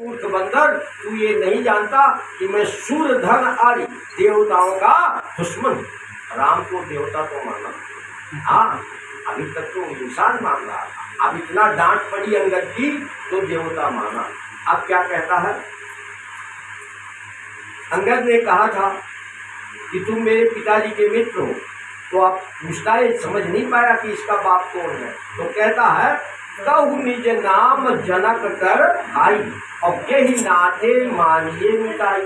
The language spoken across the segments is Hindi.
मूर्ख बंदर, तू ये नहीं जानता कि मैं सूर्यधन आदि देवताओं का दुश्मन। राम को देवता तो माना, हाँ अभी तक तो इंसान मान रहा था, अब इतना डांट पड़ी अंगद की तो देवता माना। अब क्या कहता है, अंगद ने कहा था कि तुम मेरे पिताजी के मित्र हो, तो आप पूछता है समझ नहीं पाया कि इसका बाप कौन है। तो कहता है कहु निज नाम जनक कर आई और के ही नाते मानिए मिटाई।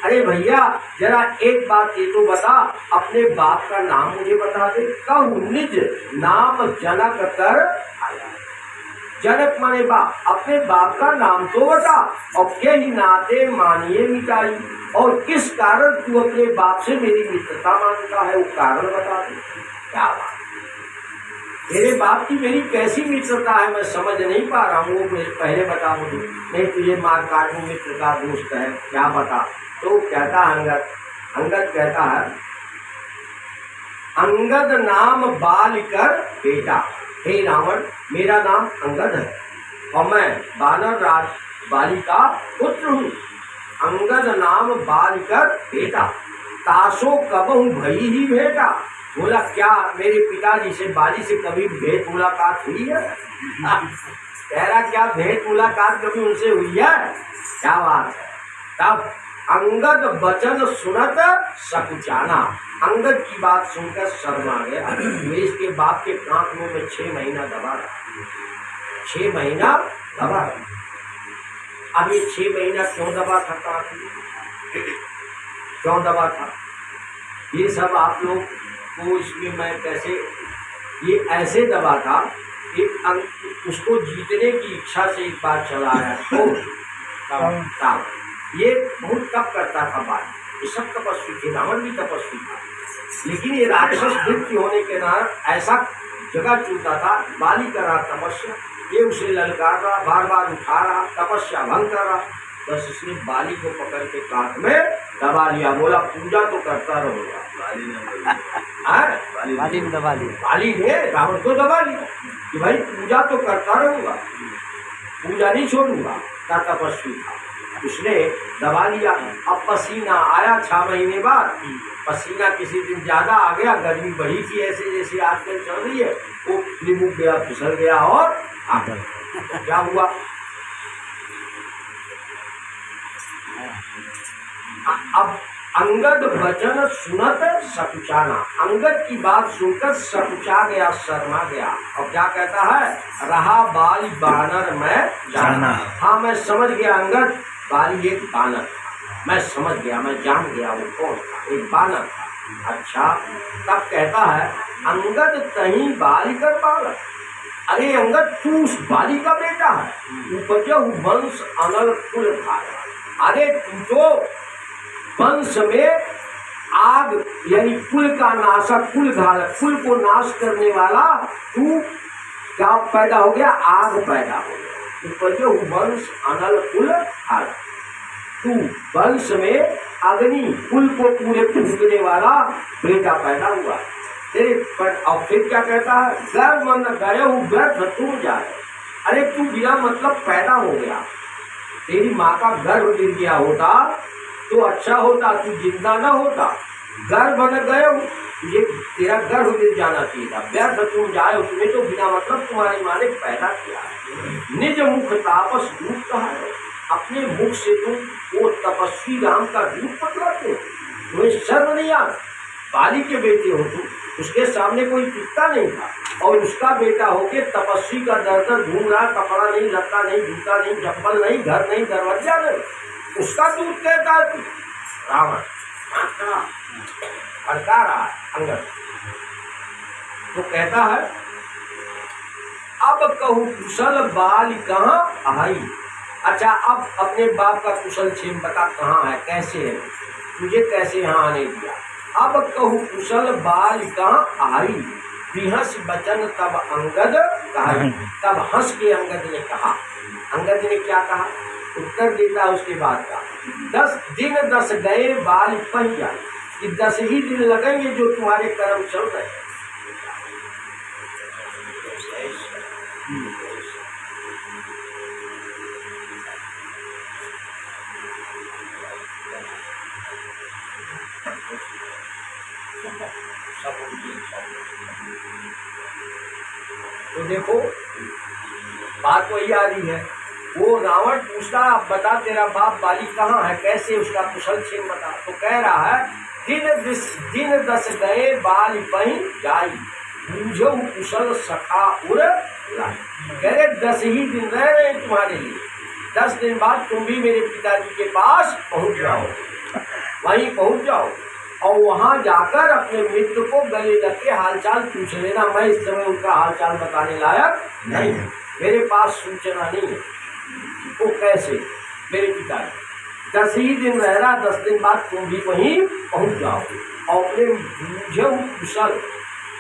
अरे भैया जरा एक बात ये तो बता, अपने बाप का नाम मुझे बता दे। कहु निज नाम जनक कर आया, जनक माने बाप, अपने बाप का नाम तो बता और के ही नाते मानिए मिटाई। और किस कारण तू अपने बाप से मेरी मित्रता मानता है, वो कारण बता दे। क्या बात, मेरे बाप की मेरी कैसी मित्रता है मैं समझ नहीं पा रहा हूँ, वो पहले बता मुझे, नहीं तुझे मार काटू मित्र का दोस्त है, क्या बता। तो कहता अंगद कहता है अंगद नाम बाल कर बेटा, हे रावण मेरा नाम अंगद है और मैं वानर राज बाली का पुत्र हूँ। अंगद नाम बाल कर बेटा, तासो कबहू भई ही भेटा। बोला क्या मेरे पिताजी से बाली से कभी भेंट मुलाकात हुई है? कह रहा क्या भेंट मुलाकात कभी उनसे हुई है? क्या बात है। तब अंगद वचन सुनत सकुचाना, अंगद की बात सुनकर शर्मा गया। वे इसके बाप के कांख में 6 महीना दबा रहा, 6 महीना दबा रहा। अब ये 6 महीना क्यों दबा था कांख में, क्यों दबा था, ये सब आप लोग को इसमें मैं कैसे, ये ऐसे दबा था कि उसको जीतने की इच्छा से एक बार चला आया तो ये बहुत तप करता था बाल, ये सब तपस्वी थे, रावण भी तपस्वी था, लेकिन ये राक्षस वृत्ति होने के कारण ऐसा जगह चुनता था। बाली कर रहा तपस्या, ये उसे ललकार रहा, बार बार उठा रहा, तपस्या भंग कर रहा। बस इसने बाली को पकड़ के कांख में दबा लिया। बोला पूजा तो करता रहूंगा। बाली ने दबा लिया, बाली ने रावण को दबा लिया कि भाई पूजा तो करता रहूंगा, पूजा नहीं छोड़ूंगा। क्या तपस्वी था, उसने दबा लिया। अब पसीना आया 6 महीने बाद, पसीना किसी दिन ज्यादा आ गया, गर्मी बढ़ी थी ऐसे जैसे आजकल चल रही है, वो निमुक गया, फिसल गया और आ गया। क्या हुआ, अब अंगद वचन सुनत सकुचाना, अंगद की बात सुनकर सकुचा गया, शर्मा गया। और क्या कहता है, रहा बाली बानर में जाना। हाँ मैं समझ गया अंगद बाली एक बानर था, मैं समझ गया, मैं जान गया वो कौन था, एक बानर था। अच्छा तब कहता है अंगद तहीं बाली कर बालक। अरे अंगद तू उस बाली का बेटा है, उपजहु वंश अनल कुल धारा। अरे तू तो वंश में आग यानी कुल का नाशक, कुल धारक, कुल को नाश करने वाला तू क्या पैदा हो गया, आग पैदा हो गया। उपजहु वंश अनल कुल धारक, तू वंश में अग्नि कुल को पूरे फूंकने वाला बेटा पैदा हुआ तेरे पर। और फिर क्या कहता है, गर्भ मन गए व्यर्थ तू जाए। अरे तू बिना मतलब पैदा हो गया, तेरी माँ का गर्भ गिर गया होता तो अच्छा होता, तू जिंदा न होता। गर्भ न गए, ये तेरा गर्भ गिर जाना चाहिए था। व्यर्थ तुम जाए, तुम्हें तो बिना मतलब तुम्हारी माँ ने पैदा किया है। निज मुख तापस रूप कहा है, अपने मुख से तुम वो तपस्वी राम का रूप बतलाते हो, तुम्हें शर्म नहीं आता। बाली के बेटे हो तुम, उसके सामने कोई टिकता नहीं था और उसका बेटा होके तपस्वी का दर दर घूम रहा, कपड़ा नहीं, लत्ता नहीं, जूता नहीं, चप्पल नहीं, घर नहीं, दरवाजा नहीं, उसका दूध कहता है तू। रावण भड़का रहा है अंगद। तो कहता है अब कहूँ कुशल बाल कहाँ आई। अच्छा अब अपने बाप का कुशल क्षेम बता, कहाँ है, कैसे है, तुझे कैसे यहाँ आने दिया। अब कहूँ कुशल बाल कहाँ आई, बिहस बचन तब अंगद कहा। तब हंस के अंगद ने कहा, अंगद ने क्या कहा, उत्तर देता उसके बाद का, 10 दिन 10 गए बाल पह जाए, कि 10 ही दिन लगेंगे जो तुम्हारे कर्म चल रहे हैं। तो देखो बात वही आ रही है। वो रावण पूछता अब बता तेरा बाप बाली कहाँ है, कैसे उसका कुशल क्षेम बता। तो कह रहा है दिन 10 गए बाल पही जाई, बूझो कुशल सखा उड़ लाई। कह रहे 10 ही दिन रह रहे हैं तुम्हारे लिए, 10 दिन बाद तुम भी मेरे पिताजी के पास पहुंच जाओ, वहीं पहुंच जाओ और वहां जाकर अपने मित्र को गले लग के हालचाल पूछ लेना। मैं इस समय उनका हालचाल बताने लायक नहीं है, मेरे पास सूचना नहीं है। वो कैसे मेरे पिताजी 10 ही दिन रह रहा, 10 दिन बाद तुम भी वहीं पहुंच जाओ और अपने बूझो कुशल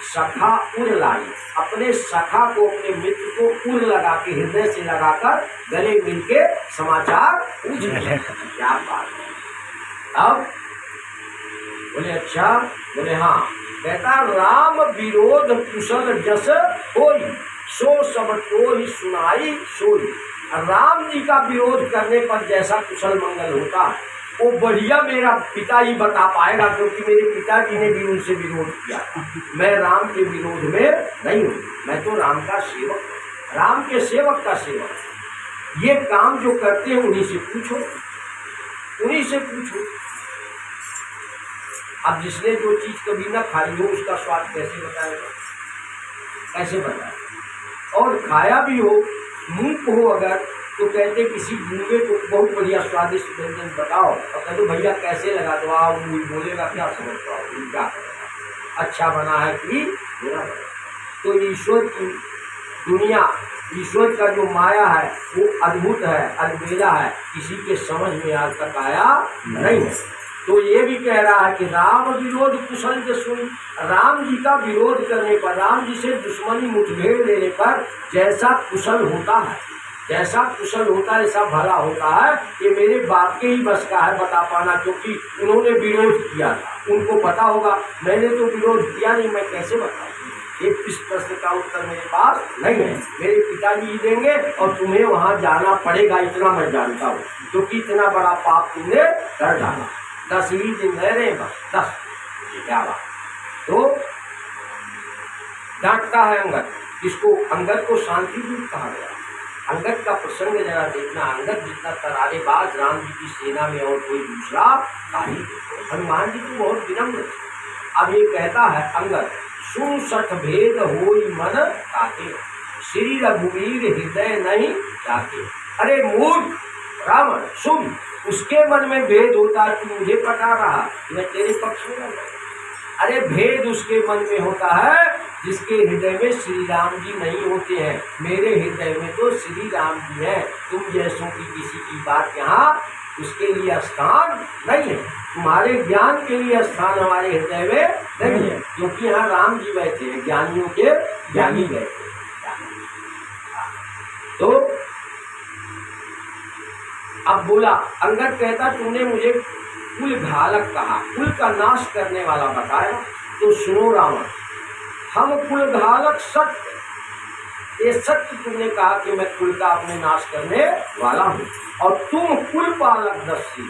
सखा उड़ लाई, अपने सखा को अपने मित्र को उड़ लगा के हृदय से लगाकर गले मिलके समाचार पूछ लिया। क्या बात है। अब बोले अच्छा, बोले हाँ। कहता राम विरोध कुशल जस होई, सो सब तो ही सुनाई सोई। राम जी का विरोध करने पर जैसा कुशल मंगल होता है वो बढ़िया मेरा पिता ही बता पाएगा, क्योंकि मेरे पिताजी ने भी उनसे विरोध किया। मैं राम के विरोध में नहीं हूँ, मैं तो राम का सेवक, राम के सेवक का सेवक। ये काम जो करते हैं उन्हीं से पूछो, उन्हीं से पूछो। अब जिसने जो चीज कभी न खाई हो उसका स्वाद कैसे बताएगा, कैसे बताएगा। और खाया भी हो, मूक हो अगर, तो कहते किसी गूंगे को बहुत बढ़िया स्वादिष्ट व्यंजन बताओ और कहते भैया कैसे लगा, तो आप बोलेगा क्या समझ पाओ, क्या करेगा, अच्छा बना है कि बुरा बना। तो ईश्वर की दुनिया, ईश्वर का जो माया है वो अद्भुत है, अलबेला है, किसी के समझ में आज तक आया नहीं है। तो ये भी कह रहा है कि राम विरोध कुशल जो सुन, राम जी का विरोध करने पर, राम जी से दुश्मनी मुठभेड़ लेने पर जैसा कुशल होता है, जैसा कुशल होता है, ऐसा भला होता है, ये मेरे बाप के ही बस का है बता पाना, क्योंकि उन्होंने विरोध किया था, उनको पता होगा। मैंने तो विरोध किया नहीं, मैं कैसे बताऊँ। ये इस प्रश्न का उत्तर मेरे पास नहीं है, मेरे पिताजी ही देंगे और तुम्हें वहाँ जाना पड़ेगा, इतना मैं जानता हूँ, क्योंकि इतना बड़ा पाप तुमने कर डाला। 10 ही दिन रह रहे बस, 10। क्या बात। तो डांटता है अंगद, इसको अंगद को शांति दूत कहा गया। अंगद का प्रसंग जरा देखना, अंगद जितना तरारेबाज राम जी की सेना में और कोई दूसरा नहीं। हनुमान जी को बहुत विनम्र। अब ये कहता है अंगद, सुन सठ भेद होई मन ताके, श्री रघुवीर हृदय नहीं जाके। अरे मूर्ख रावण सुन, उसके मन में भेद होता है, तू मुझे पटा रहा, मैं तेरे पक्ष में नहीं। अरे भेद उसके मन में होता है जिसके हृदय में श्री राम जी नहीं होते हैं। मेरे हृदय में तो श्री राम जी हैं। तुम जैसों की किसी की बात यहाँ उसके लिए स्थान नहीं है, तुम्हारे ज्ञान के लिए स्थान हमारे हृदय में नहीं है, क्योंकि यहाँ राम जी बैठे हैं, ज्ञानियों के ज्ञानी बैठे हैं। तो अब बोला अंगद, कहता तुमने मुझे कुल घालक कहा, कुल का नाश करने वाला बताया, तो सुनो रावण, हम कुल घालक सत्य, ये सत्य तुमने कहा कि मैं कुल का अपने नाश करने वाला हूँ, और तुम कुल पालक 10 सिर,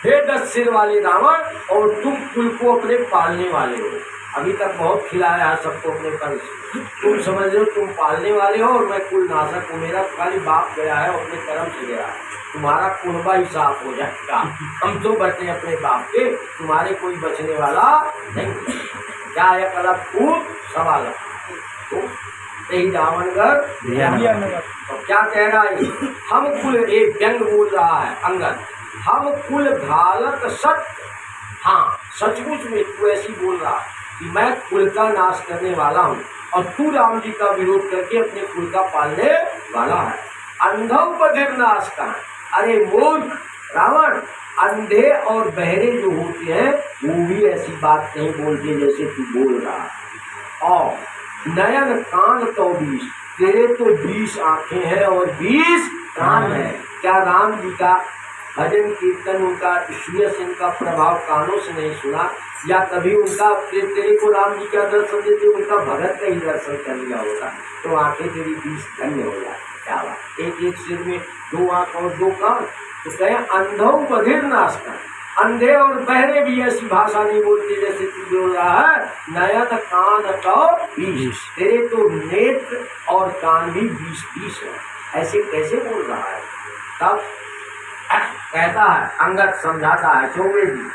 हे 10 सिर वाले रावण, और तुम कुल को अपने पालने वाले हो। अभी तक बहुत खिलाया है सबको अपने कंस, तुम समझ रहे हो तुम पालने वाले हो और मैं कुल नाशक हूँ। मेरा खाली बाप गया है, अपने कर्म से गया है, तुम्हारा कुनबा ही साफ हो जाएगा। हम तो बचे अपने बाप के, तुम्हारे कोई बचने वाला नहीं। क्या एक अलग फूल सवाल, तो यही दामनगर। तो क्या कह रहा है, हम कुल, एक व्यंग बोल रहा है अंगद, हम कुल घालक सत्य। हाँ सचमुच में तू ऐसी बोल रहा कि मैं कुल का नाश करने वाला हूँ, और तू राम जी का विरोध करके अपने कुल का पालने वाला है। अंधव बधिर नाश का, अरे मूर्ख रावण, अंधे और बहरे जो होते हैं वो भी ऐसी बात नहीं बोलते जैसे तू बोल रहा है। और नयन कान तो 20, तेरे तो 20 आंखें हैं और 20 कान है। क्या राम जी का भजन कीर्तन, उनका ईश्वरीय सिंह का प्रभाव कानों से नहीं सुना, या कभी उनका तेरे को राम जी का दर्शन देते, उनका भगत का ही दर्शन कर लिया होता, तो आंखें तेरी 20 धन्य हो जाए। क्या बात, एक एक सिर में 2 आंख और 2 कान। तो कहे अंधव बधिर नाश कर, अंधे और बहरे भी ऐसी भाषा नहीं बोलते जैसे तू बोल रहा है। नयन कान तो 20, तेरे तो नेत्र और कान भी 20 है, ऐसे कैसे बोल रहा है। तब कहता है, अंगद समझाता है, चौबे जी